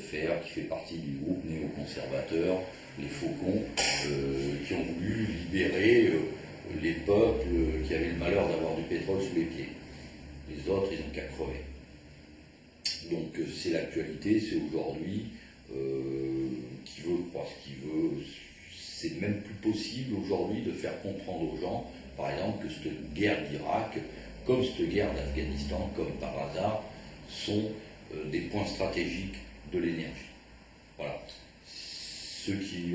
faire, qui fait partie du groupe néoconservateur, les Faucons, qui ont voulu libérer les peuples qui avaient le malheur d'avoir du pétrole sous les pieds. Les autres, ils n'ont qu'à crever. Donc c'est l'actualité, c'est aujourd'hui. Qui veut croire ce qu'il veut, c'est même plus possible aujourd'hui de faire comprendre aux gens, par exemple, que cette guerre d'Irak, comme cette guerre d'Afghanistan, comme par hasard, sont des points stratégiques de l'énergie. Voilà. Ceux qui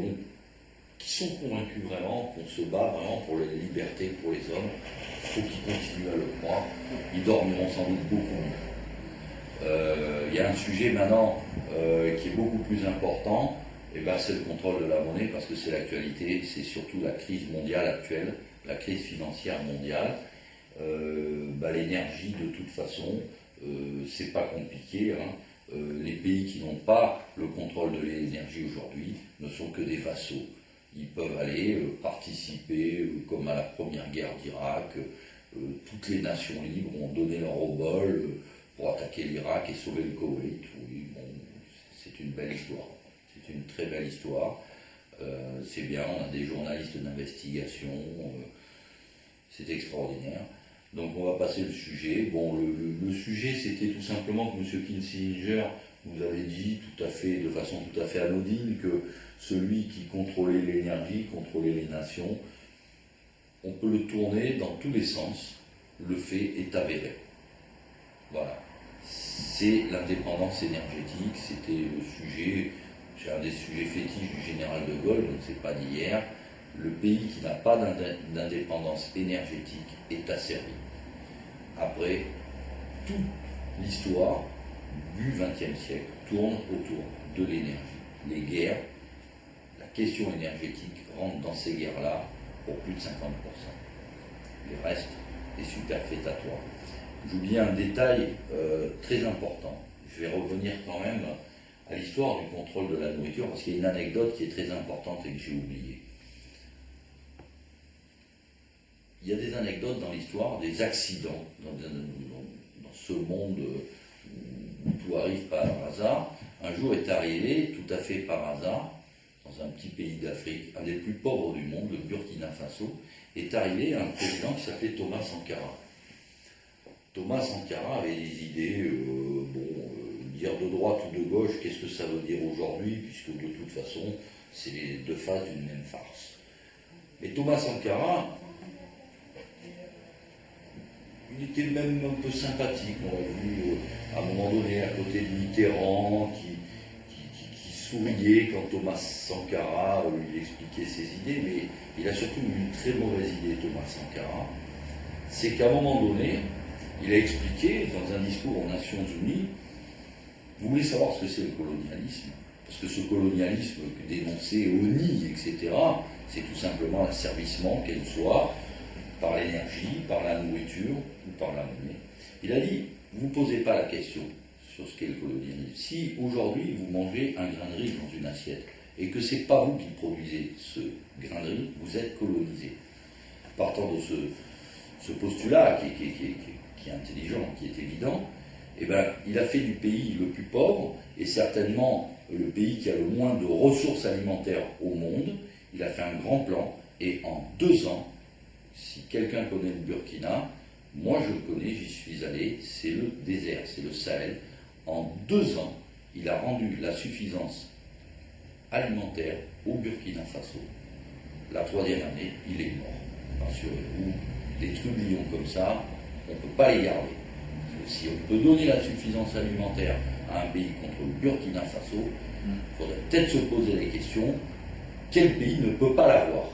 sont convaincus vraiment qu'on se bat vraiment pour la liberté pour les hommes, il faut qu'ils continuent à le croire, ils dormiront sans doute beaucoup mieux. Il y a un sujet maintenant qui est beaucoup plus important, et ben c'est le contrôle de la monnaie, parce que c'est l'actualité, c'est surtout la crise mondiale actuelle, la crise financière mondiale. L'énergie, de toute façon, c'est pas compliqué. Les pays qui n'ont pas le contrôle de l'énergie aujourd'hui ne sont que des vassaux. Ils peuvent aller participer, comme à la première guerre d'Irak, toutes les nations libres ont donné leur obol pour attaquer l'Irak et sauver le Koweït. Oui, bon, c'est une belle histoire. C'est une très belle histoire. C'est bien, on a des journalistes d'investigation. C'est extraordinaire. Donc on va passer le sujet. Bon, le sujet, c'était tout simplement que M. Kissinger nous avait dit de façon tout à fait anodine que celui qui contrôlait l'énergie, contrôlait les nations, on peut le tourner dans tous les sens. Le fait est avéré. Voilà. C'est l'indépendance énergétique, c'était le sujet, c'est un des sujets fétiches du général de Gaulle, donc c'est pas d'hier. Le pays qui n'a pas d'indépendance énergétique est asservi. Après, toute l'histoire du XXe siècle tourne autour de l'énergie. Les guerres, la question énergétique rentre dans ces guerres-là pour plus de 50%. Le reste est superfétatoire. J'oublie un détail très important. Je vais revenir quand même à l'histoire du contrôle de la nourriture, parce qu'il y a une anecdote qui est très importante et que j'ai oubliée. Il y a des anecdotes dans l'histoire, des accidents dans ce monde où tout arrive par hasard. Un jour est arrivé, tout à fait par hasard, dans un petit pays d'Afrique, un des plus pauvres du monde, le Burkina Faso, est arrivé un président qui s'appelait Thomas Sankara. Thomas Sankara avait des idées, dire de droite ou de gauche, qu'est-ce que ça veut dire aujourd'hui, puisque de toute façon, c'est les deux faces d'une même farce. Mais Thomas Sankara, il était même un peu sympathique, on l'a vu à un moment donné à côté de Mitterrand, qui souriait quand Thomas Sankara lui expliquait ses idées, mais il a surtout une très mauvaise idée, Thomas Sankara. C'est qu'à un moment donné, il a expliqué dans un discours aux Nations Unies, vous voulez savoir ce que c'est le colonialisme? Parce que ce colonialisme dénoncé ONI, etc., c'est tout simplement l'asservissement, qu'elle soit, par l'énergie, par la nourriture ou par la monnaie. Il a dit, vous ne posez pas la question sur ce qu'est le colonialisme. Si aujourd'hui vous mangez un grain de riz dans une assiette et que ce n'est pas vous qui produisez ce grain de riz, vous êtes colonisé. Partant de ce postulat qui est intelligent, qui est évident, eh ben, il a fait du pays le plus pauvre et certainement le pays qui a le moins de ressources alimentaires au monde. Il a fait un grand plan et en 2 ans, si quelqu'un connaît le Burkina, moi je le connais, j'y suis allé, c'est le désert, c'est le Sahel. En 2 ans, il a rendu la suffisance alimentaire au Burkina Faso. La 3e année, il est mort. Rassurez-vous, des trublions comme ça, on ne peut pas les garder. Si on peut donner la suffisance alimentaire à un pays contre le Burkina Faso, il faudrait peut-être se poser la question, quel pays ne peut pas l'avoir?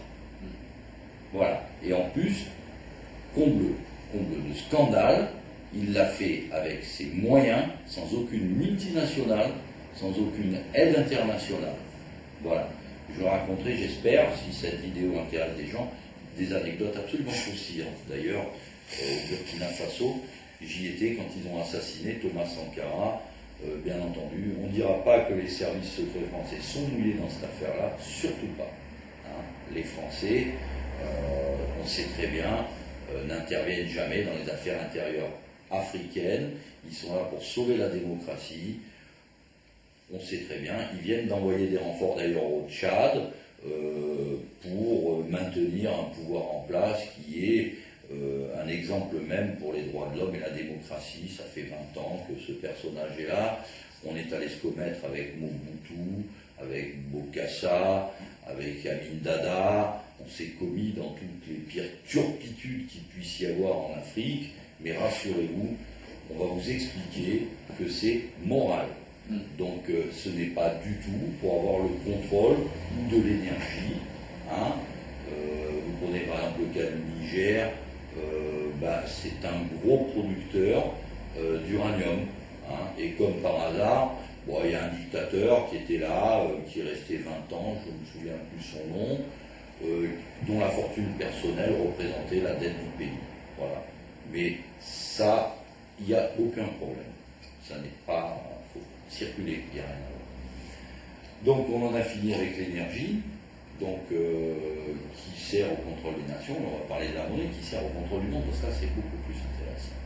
Voilà. Et en plus, comble de scandale, il l'a fait avec ses moyens, sans aucune multinationale, sans aucune aide internationale. Voilà. Je raconterai, j'espère, si cette vidéo intéresse des gens, des anecdotes absolument croustillantes. D'ailleurs, au Burkina Faso, j'y étais quand ils ont assassiné Thomas Sankara, bien entendu. On ne dira pas que les services secrets français sont mouillés dans cette affaire-là, surtout pas. Hein. Les Français, on sait très bien, n'interviennent jamais dans les affaires intérieures africaines. Ils sont là pour sauver la démocratie. on sait très bien, ils viennent d'envoyer des renforts d'ailleurs au Tchad pour maintenir un pouvoir en place qui est un exemple même pour les droits de l'homme et la démocratie. Ça fait 20 ans que ce personnage est là. On est allé se commettre avec Mobutu, avec Bokassa, avec Amin Dada. On s'est commis dans toutes les pires turpitudes qu'il puisse y avoir en Afrique. Mais rassurez-vous, on va vous expliquer que c'est moral. Donc ce n'est pas du tout pour avoir le contrôle de l'énergie. Hein. Vous prenez par exemple le cas du Niger, c'est un gros producteur d'uranium. Hein. Et comme par hasard, il y a un dictateur qui était là, qui est resté 20 ans, je ne me souviens plus son nom, dont la fortune personnelle représentait la dette du pays. Voilà. Mais ça, il n'y a aucun problème. Ça n'est pas... faut circuler, il n'y a rien à voir. Donc on en a fini avec l'énergie, donc qui sert au contrôle des nations. On va parler de la monnaie qui sert au contrôle du monde, parce que ça c'est beaucoup plus intéressant.